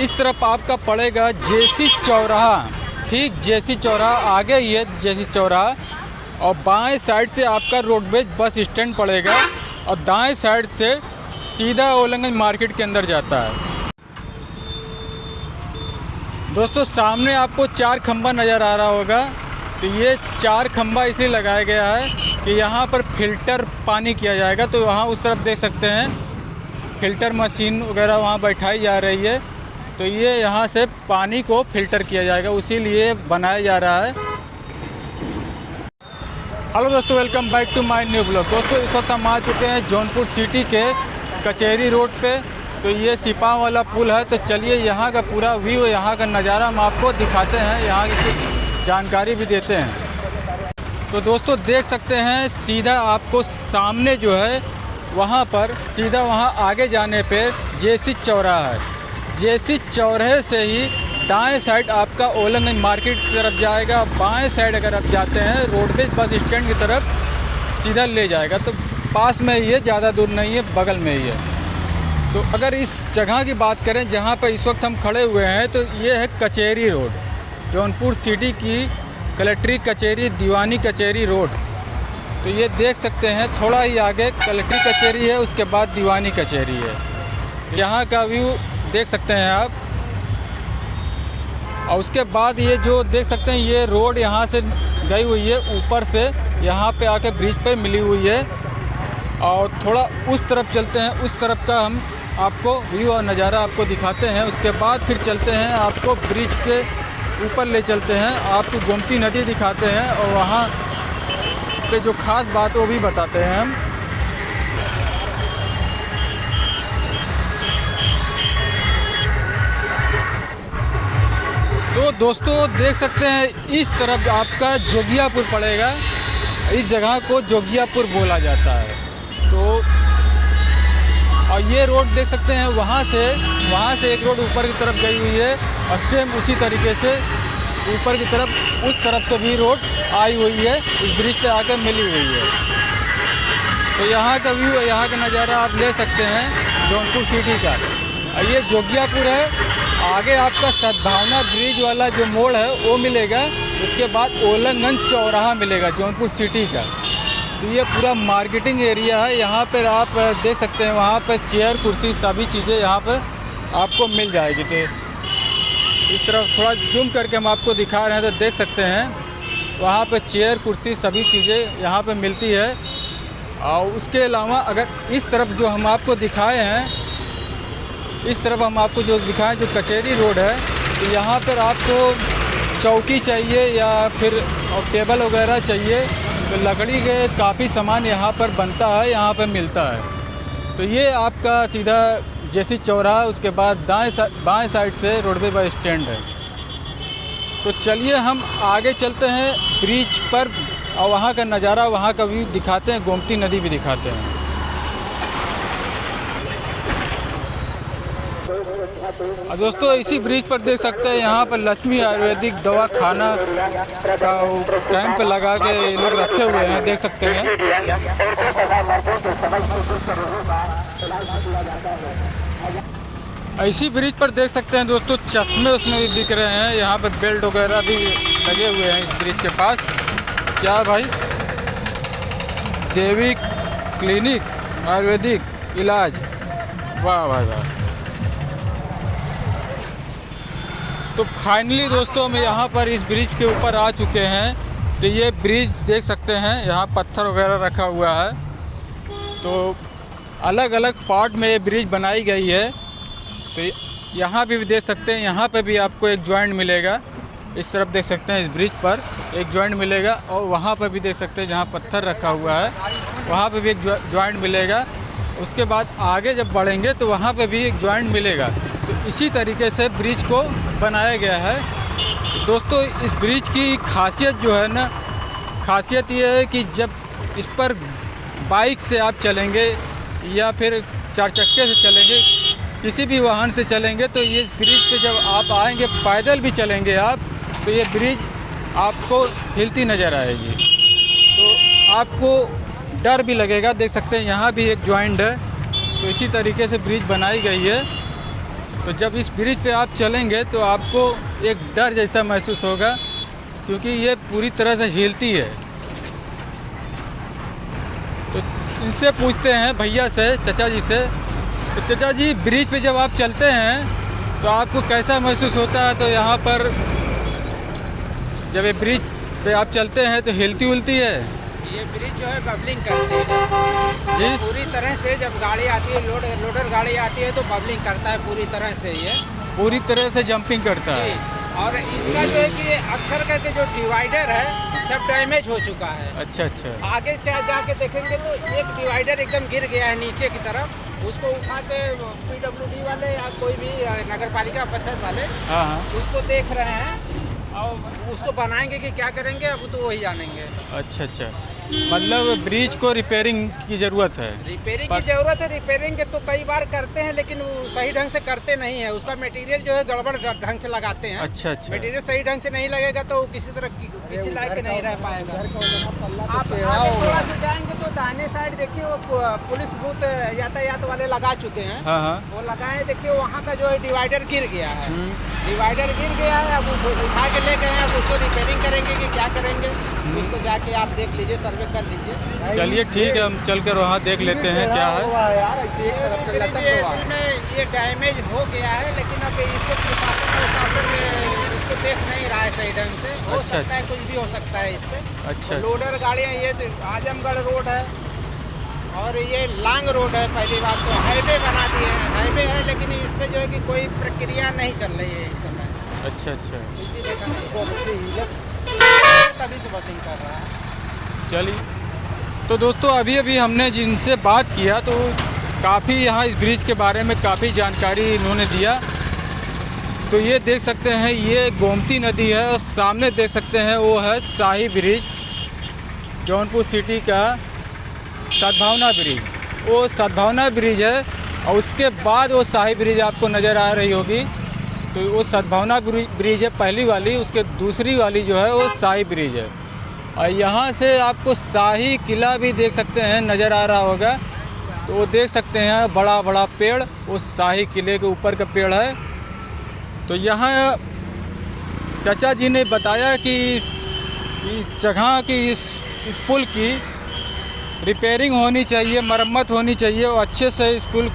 इस तरफ आपका पड़ेगा जेसी चौराहा। ठीक जेसी चौराहा आगे ही है जेसी चौराहा, और बाएं साइड से आपका रोडवेज बस स्टैंड पड़ेगा और दाएं साइड से सीधा ओलंगन मार्केट के अंदर जाता है। दोस्तों सामने आपको 4 खंभा नज़र आ रहा होगा। तो ये 4 खंभा इसलिए लगाया गया है कि यहाँ पर फ़िल्टर पानी किया जाएगा। तो वहाँ उस तरफ देख सकते हैं फ़िल्टर मशीन वगैरह वहाँ बैठाई जा रही है। तो ये यहाँ से पानी को फ़िल्टर किया जाएगा, उसी लिए बनाया जा रहा है। हेलो दोस्तों, welcome back to my new blog. दोस्तों इस वक्त हम आ चुके हैं जौनपुर सिटी के कचहरी रोड पे। तो ये सिपाह वाला पुल है। तो चलिए यहाँ का पूरा व्यू, यहाँ का नज़ारा हम आपको दिखाते हैं, यहाँ की जानकारी भी देते हैं। तो दोस्तों देख सकते हैं सीधा आपको सामने जो है वहाँ पर सीधा वहाँ आगे जाने पर जेसी चौराहा है। जेसी चौराहे से ही दाएं साइड आपका ओलंगन मार्केट की तरफ जाएगा। बाएं साइड अगर आप जाते हैं रोडवेज बस स्टैंड की तरफ सीधा ले जाएगा। तो पास में ही है, ज़्यादा दूर नहीं है, बगल में ही है। तो अगर इस जगह की बात करें जहाँ पर इस वक्त हम खड़े हुए हैं, तो ये है कचहरी रोड, जौनपुर सिटी की कलेक्ट्री कचहरी, दीवानी कचहरी रोड। तो ये देख सकते हैं थोड़ा ही आगे कलेक्ट्री कचहरी है, उसके बाद दीवानी कचहरी है। यहाँ का व्यू देख सकते हैं आप। और उसके बाद ये जो देख सकते हैं ये रोड यहाँ से गई हुई है, ऊपर से यहाँ पे आके ब्रिज पर मिली हुई है। और थोड़ा उस तरफ चलते हैं, उस तरफ का हम आपको व्यू और नज़ारा आपको दिखाते हैं। उसके बाद फिर चलते हैं, आपको ब्रिज के ऊपर ले चलते हैं, आपको गोमती नदी दिखाते हैं और वहाँ पे जो ख़ास बात वो भी बताते हैं हम। तो दोस्तों देख सकते हैं इस तरफ आपका जोगियापुर पड़ेगा। इस जगह को जोगियापुर बोला जाता है। तो और ये रोड देख सकते हैं वहाँ से एक रोड ऊपर की तरफ गई हुई है और सेम उसी तरीके से ऊपर की तरफ उस तरफ से भी रोड आई हुई है, इस ब्रिज पे आकर मिली हुई है। तो यहाँ का व्यू, यहाँ का नज़ारा आप ले सकते हैं जौनपुर सिटी का। और ये जोगियापुर है। आगे आपका सद्भावना ब्रिज वाला जो मोड़ है वो मिलेगा, उसके बाद ओलंगन चौराहा मिलेगा जौनपुर सिटी का। तो ये पूरा मार्केटिंग एरिया है। यहाँ पर आप देख सकते हैं वहाँ पर चेयर कुर्सी सभी चीज़ें यहाँ पर आपको मिल जाएगी। तो इस तरफ थोड़ा जूम करके हम आपको दिखा रहे हैं तो देख सकते हैं वहाँ पर चेयर कुर्सी सभी चीज़ें यहाँ पर मिलती है। और उसके अलावा अगर इस तरफ जो हम आपको दिखाए हैं, इस तरफ हम आपको जो दिखाएं जो कचहरी रोड है, तो यहाँ पर आपको चौकी चाहिए या फिर टेबल वगैरह चाहिए, तो लकड़ी के काफ़ी सामान यहाँ पर बनता है, यहाँ पर मिलता है। तो ये आपका सीधा जेसी चौराहा, उसके बाद बाएं साइड से रोडवे बस स्टैंड है। तो चलिए हम आगे चलते हैं ब्रिज पर और वहाँ का नज़ारा, वहाँ का व्यू दिखाते हैं, गोमती नदी भी दिखाते हैं। दोस्तों इसी ब्रिज पर देख सकते हैं यहाँ पर लक्ष्मी आयुर्वेदिक दवा खाना का टाइम पे लगा के लोग रखे हुए हैं, देख सकते हैं। इसी ब्रिज पर देख सकते हैं दोस्तों चश्मे उसमें भी बिक रहे हैं। यहाँ पर बेल्ट वगैरह भी लगे हुए हैं इस ब्रिज के पास। क्या भाई, देवी क्लिनिक आयुर्वेदिक इलाज, वाह भाई वाह। तो फाइनली दोस्तों हम यहाँ पर इस ब्रिज के ऊपर आ चुके हैं। तो ये ब्रिज देख सकते हैं, यहाँ पत्थर वगैरह रखा हुआ है। तो अलग अलग पार्ट में ये ब्रिज बनाई गई है। तो यहाँ भी देख सकते हैं, यहाँ पे भी आपको एक जॉइंट मिलेगा। इस तरफ देख सकते हैं इस ब्रिज पर एक जॉइंट मिलेगा, और वहाँ पर भी देख सकते हैं जहाँ पत्थर रखा हुआ है वहाँ पे भी एक जॉइंट मिलेगा। उसके बाद आगे जब बढ़ेंगे तो वहाँ पे भी एक जॉइंट मिलेगा। तो इसी तरीके से ब्रिज को बनाया गया है। दोस्तों इस ब्रिज की खासियत जो है ना, खासियत ये है कि जब इस पर बाइक से आप चलेंगे या फिर 4 चक्के से चलेंगे, किसी भी वाहन से चलेंगे, तो ये ब्रिज पे जब आप आएंगे, पैदल भी चलेंगे आप, तो ये ब्रिज आपको हिलती नज़र आएगी। तो आपको डर भी लगेगा। देख सकते हैं यहाँ भी एक जॉइंट है। तो इसी तरीके से ब्रिज बनाई गई है। तो जब इस ब्रिज पे आप चलेंगे तो आपको एक डर जैसा महसूस होगा, क्योंकि ये पूरी तरह से हिलती है। तो इनसे पूछते हैं भैया से, चचा जी से, तो चचा जी ब्रिज पे जब आप चलते हैं तो आपको कैसा महसूस होता है? तो यहाँ पर जब ये ब्रिज पे आप चलते हैं तो हिलती उलती है? ये ब्रिज जो है बबलिंग करती है जी, पूरी तरह से। जब गाड़ी आती है, लोडर गाड़ी आती है तो बबलिंग करता है पूरी तरह से, ये पूरी तरह से जंपिंग करता है। और इसका जो है कि अक्सर करके जो डिवाइडर है सब डैमेज हो चुका है। अच्छा अच्छा। आगे जाके देखेंगे तो एक डिवाइडर एकदम गिर गया है नीचे की तरफ। उसको उठा के PWD वाले या कोई भी नगर पालिका परिषद वाले हाँ हाँ। उसको देख रहे हैं और उसको बनाएंगे कि क्या करेंगे, अब तो वही जानेंगे। अच्छा अच्छा, मतलब ब्रिज को रिपेयरिंग की ज़रूरत है। रिपेयरिंग की जरूरत है। रिपेयरिंग के तो कई बार करते हैं, लेकिन वो सही ढंग से करते नहीं है। उसका मटेरियल जो है गड़बड़ ढंग से लगाते हैं। अच्छा अच्छा। मटेरियल सही ढंग से नहीं लगेगा तो किसी तरह किसी लायक के नहीं रह पाएगा। आप आगे थोड़ा सा जाएंगे तो दाहिने साइड देखिए वो पुलिस बूथ यातायात वाले लगा चुके हैं। हाँ हाँ। वो लगाए, देखिए वहाँ का जो है डिवाइडर गिर गया है। डिवाइडर गिर गया है, अब उठा के ले गए हैं। अब उसको रिपेयरिंग करेंगे कि क्या करेंगे, उसको जाके आप देख लीजिए, सर्वे कर लीजिए। चलिए ठीक है, हम चलकर वहाँ देख लेते हैं क्या है। इसमें ये डैमेज हो गया है, लेकिन अब इसको प्रशासन इसको देख नहीं रहा है सही ढंग से। हो अच्छा, सकता है कुछ भी हो सकता है इस पे। अच्छा लोडर गाड़ियाँ, ये तो आजमगढ़ रोड है और ये लांग रोड है। पहली बात तो हाईवे बना दिए हैं, हाईवे है, लेकिन इस पे जो है कि कोई प्रक्रिया नहीं चल रही है इस समय। अच्छा अच्छा। तभी तो बसिंग कर रहा है। चलिए, तो दोस्तों अभी अभी हमने जिनसे बात किया तो काफ़ी यहाँ इस ब्रिज के बारे में काफ़ी जानकारी इन्होंने दिया। तो ये देख सकते हैं ये गोमती नदी है और सामने देख सकते हैं वो है शाही ब्रिज, जौनपुर सिटी का सद्भावना ब्रिज। वो सद्भावना ब्रिज है और उसके बाद वो शाही ब्रिज आपको नज़र आ रही होगी। तो वो सद्भावना ब्रिज है पहली वाली, उसके दूसरी वाली जो है वो शाही ब्रिज है। और यहाँ से आपको शाही किला भी देख सकते हैं, नज़र आ रहा होगा। तो वो देख सकते हैं बड़ा बड़ा पेड़, वो शाही किले के ऊपर का पेड़ है। तो यहाँ चाचा जी ने बताया कि इस जगह की इस पुल की रिपेयरिंग होनी चाहिए, मरम्मत होनी चाहिए और अच्छे से इस पुल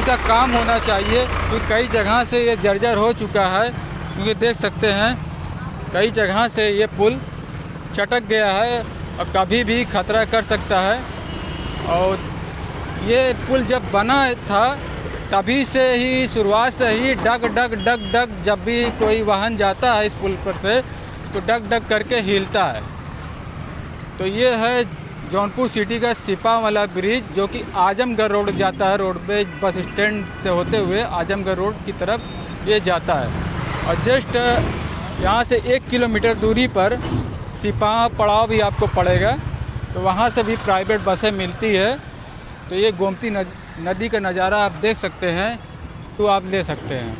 का काम होना चाहिए। क्योंकि कई जगह से ये जर्जर हो चुका है, क्योंकि देख सकते हैं कई जगह से ये पुल चटक गया है और कभी भी खतरा कर सकता है। और ये पुल जब बना था तभी से ही, शुरुआत से ही डग डग डग डग, जब भी कोई वाहन जाता है इस पुल पर से तो डग डग करके हिलता है। तो ये है जौनपुर सिटी का सिपा वाला ब्रिज, जो कि आजमगढ़ रोड जाता है। रोडवेज बस स्टैंड से होते हुए आजमगढ़ रोड की तरफ ये जाता है। और जस्ट यहाँ से 1 किलोमीटर दूरी पर सिपा पड़ाव भी आपको पड़ेगा, तो वहाँ से भी प्राइवेट बसें मिलती है। तो ये गोमती नदी का नज़ारा आप देख सकते हैं, तो आप ले सकते हैं।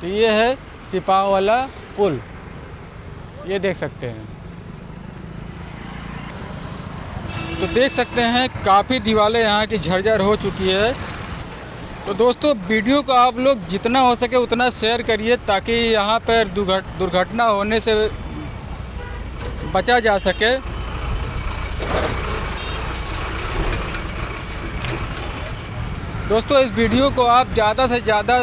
तो ये है सिपा वाला पुल, ये देख सकते हैं। तो देख सकते हैं काफ़ी दीवारें यहाँ की झरझर हो चुकी है। तो दोस्तों वीडियो को आप लोग जितना हो सके उतना शेयर करिए, ताकि यहाँ पर दुर्घटना होने से बचा जा सके। दोस्तों इस वीडियो को आप ज़्यादा से ज़्यादा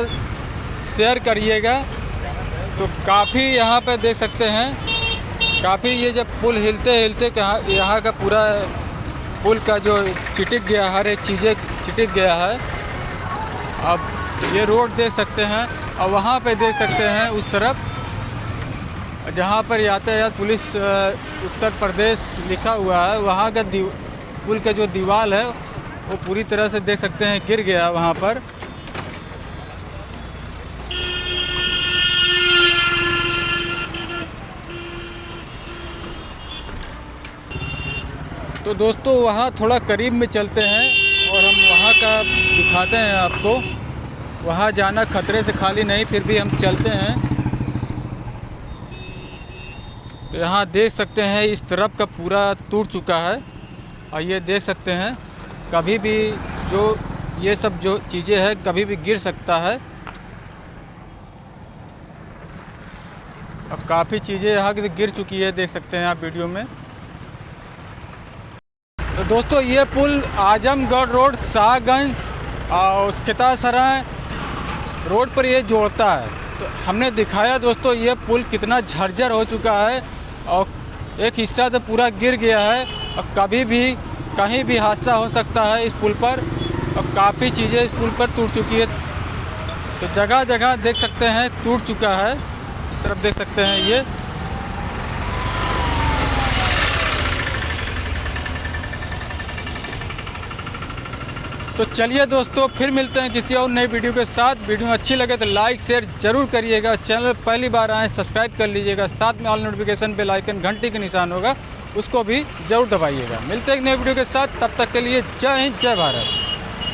शेयर करिएगा। तो काफ़ी यहाँ पर देख सकते हैं, काफ़ी ये जब पुल हिलते हिलते यहाँ का पूरा पुल का जो चिटिक गया, हर एक चीज़ें चिटिक गया है। अब ये रोड देख सकते हैं और वहाँ पे देख सकते हैं उस तरफ जहाँ पर यातायात पुलिस उत्तर प्रदेश लिखा हुआ है, वहाँ का पुल का जो दीवार है वो पूरी तरह से देख सकते हैं गिर गया वहाँ पर। तो दोस्तों वहाँ थोड़ा करीब में चलते हैं और हम वहाँ का दिखाते हैं आपको। वहाँ जाना खतरे से खाली नहीं, फिर भी हम चलते हैं। तो यहाँ देख सकते हैं इस तरफ का पूरा टूट चुका है और ये देख सकते हैं कभी भी जो ये सब जो चीज़ें हैं कभी भी गिर सकता है। अब काफ़ी चीज़ें यहाँ की गिर चुकी है, देख सकते हैं आप वीडियो में। तो दोस्तों ये पुल आजमगढ़ रोड शाहगंज और खितासराय रोड पर ये जोड़ता है। तो हमने दिखाया दोस्तों ये पुल कितना झरझर हो चुका है और एक हिस्सा तो पूरा गिर गया है और कभी भी कहीं भी हादसा हो सकता है इस पुल पर और काफ़ी चीज़ें इस पुल पर टूट चुकी है। तो जगह जगह देख सकते हैं टूट चुका है। इस तरफ देख सकते हैं ये। तो चलिए दोस्तों फिर मिलते हैं किसी और नई वीडियो के साथ। वीडियो अच्छी लगे तो लाइक शेयर ज़रूर करिएगा। चैनल पहली बार आए सब्सक्राइब कर लीजिएगा। साथ में ऑल नोटिफिकेशन बेल आइकन घंटी के निशान होगा उसको भी ज़रूर दबाइएगा। मिलते हैं एक नई वीडियो के साथ, तब तक के लिए जय हिंद जय भारत।